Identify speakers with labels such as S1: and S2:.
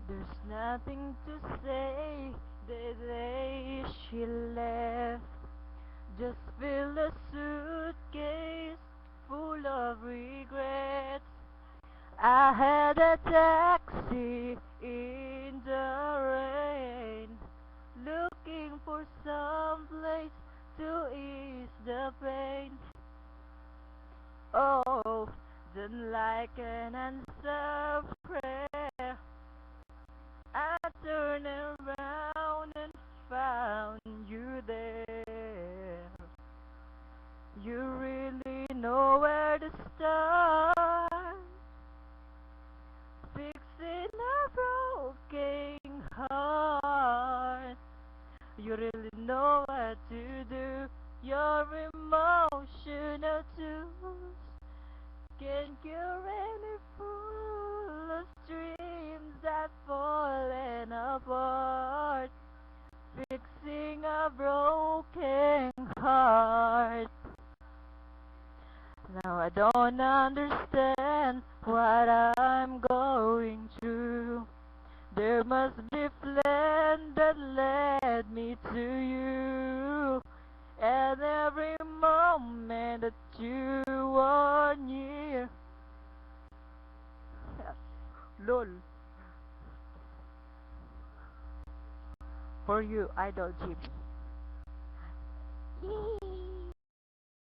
S1: There's nothing to say the day she left. Just fill a suitcase full of regrets. I had a taxi in the rain, looking for some place to ease the pain. Oh, then like an answer prayer, I turned around and found you there. You really know where to start, fixing a broken heart. You really know what to do. Your emotional tools can cure any fool's dreams that fallen apart. Fixing a broken heart. Now I don't understand what I'm going through. There must be plan that led me to you. And every moment that you are near. LOL. For you, Idol Jimmy.